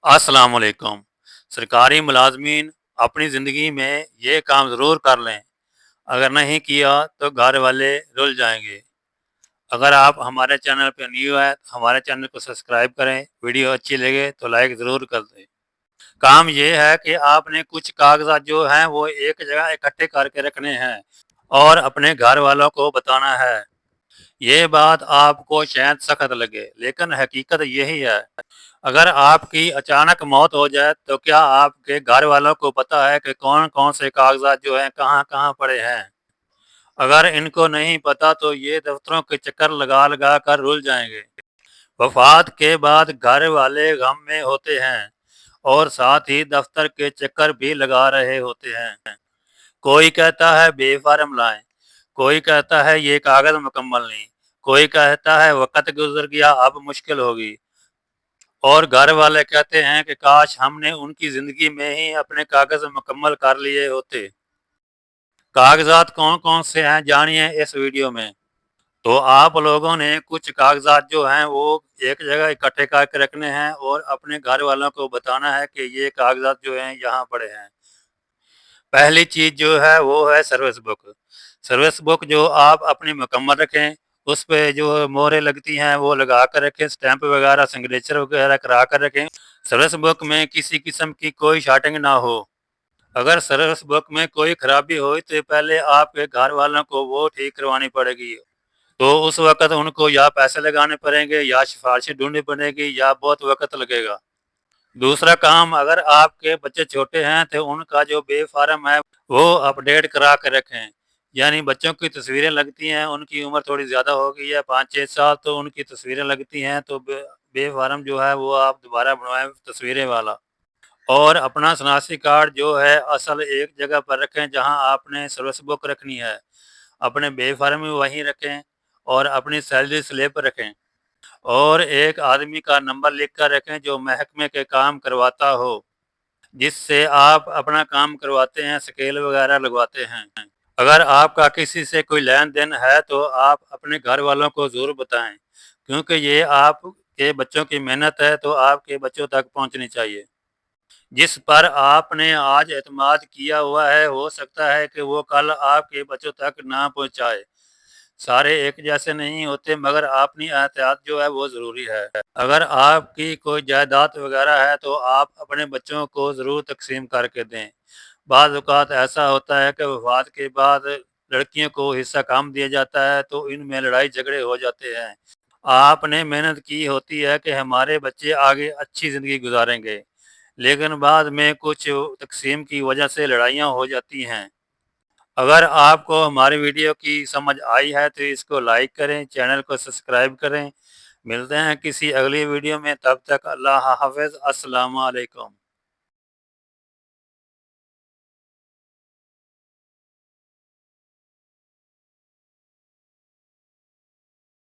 अस्सलाम वालेकुम। सरकारी मुलाजमीन अपनी ज़िंदगी में ये काम ज़रूर कर लें, अगर नहीं किया तो घर वाले रुल जाएंगे। अगर आप हमारे चैनल पर न्यू है तो हमारे चैनल को सब्सक्राइब करें, वीडियो अच्छी लगे तो लाइक ज़रूर कर दें। काम ये है कि आपने कुछ कागजात जो हैं वो एक जगह इकट्ठे करके रखने हैं और अपने घर वालों को बताना है। ये बात आपको शायद सख्त लगे, लेकिन हकीकत यही है। अगर आपकी अचानक मौत हो जाए तो क्या आपके घर वालों को पता है कि कौन-कौन से कागज़ात जो हैं कहाँ-कहाँ पड़े हैं? अगर इनको नहीं पता तो ये दफ्तरों के चक्कर लगा-लगा कर रुल जाएँगे। वफ़ात के बाद घर वाले गम में होते हैं और साथ ही दफ्तर के चक्कर भी लगा रहे होते हैं। कोई कहता है बेफ़ार्म लाएँ, कोई कहता है ये कागज़ मुकम्मल नहीं, कोई कहता है वक़्त गुज़र गया अब मुश्किल होगी। और घर वाले कहते हैं कि काश हमने उनकी ज़िंदगी में ही अपने कागज़ मुकम्मल कर लिए होते। कागज़ात कौन-कौन से हैं जानिए इस वीडियो में। तो आप लोगों ने कुछ कागज़ात जो हैं वो एक जगह इकट्ठे करके रखने हैं और अपने घर वालों को बताना है कि ये कागज़ात जो हैं यहाँ पड़े हैं। पहली चीज़ जो है वो है सर्विस बुक। सर्विस बुक जो आप अपनी मुकम्मल रखें, उस पे जो मोहरें लगती हैं वो लगा कर रखें, स्टैंप वगैरह सिग्नेचर वगैरह करा कर रखें। सर्विस बुक में किसी किस्म की कोई शार्टिंग ना हो। अगर सर्विस बुक में कोई खराबी हुई तो पहले आपके घर वालों को वो ठीक करवानी पड़ेगी। तो उस वक़्त उनको या पैसे लगाने पड़ेंगे या सिफ़ारिशें ढूँढनी पड़ेगी या बहुत वक़्त लगेगा। दूसरा काम, अगर आपके बच्चे छोटे हैं तो उनका जो बे-फ़ार्म है वो अपडेट करा के रखें। यानी बच्चों की तस्वीरें लगती हैं, उनकी उम्र थोड़ी ज़्यादा हो गई है 5-6 साल, तो उनकी तस्वीरें लगती हैं तो बे-फ़ार्म जो है वो आप दोबारा बनवाएँ तस्वीरें वाला। और अपना शनाख्ती कार्ड जो है असल एक जगह पर रखें जहाँ आपने सर्विस बुक रखनी है। अपने बे-फ़ार्म भी वहीं रखें और अपनी सैलरी स्लिप रखें। और एक आदमी का नंबर लिख कर रखें जो महकमे के काम करवाता हो, जिससे आप अपना काम करवाते हैं, स्केल वगैरह लगवाते हैं। अगर आपका किसी से कोई लेन-देन है तो आप अपने घर वालों को ज़रूर बताएँ, क्योंकि ये आपके बच्चों की मेहनत है तो आपके बच्चों तक पहुँचनी चाहिए। जिस पर आपने आज एतमाद किया हुआ है, हो सकता है कि वो कल आपके बच्चों तक ना पहुँचाए। सारे एक जैसे नहीं होते, मगर अपनी एहतियात जो है वो ज़रूरी है। अगर आपकी कोई जायदाद वगैरह है तो आप अपने बच्चों को ज़रूर तक़सीम करके दें। बाज़ औक़ात ऐसा होता है कि वफ़ात के बाद लड़कियों को हिस्सा कम दिया जाता है तो इनमें लड़ाई झगड़े हो जाते हैं। आपने मेहनत की होती है कि हमारे बच्चे आगे अच्छी ज़िंदगी गुज़ारेंगे, लेकिन बाद में कुछ तक़सीम की वजह से लड़ाइयाँ हो जाती हैं। अगर आपको हमारी वीडियो की समझ आई है तो इसको लाइक करें, चैनल को सब्सक्राइब करें। मिलते हैं किसी अगली वीडियो में, तब तक अल्लाह हाफ़िज़। अस्सलामु अलैकुम।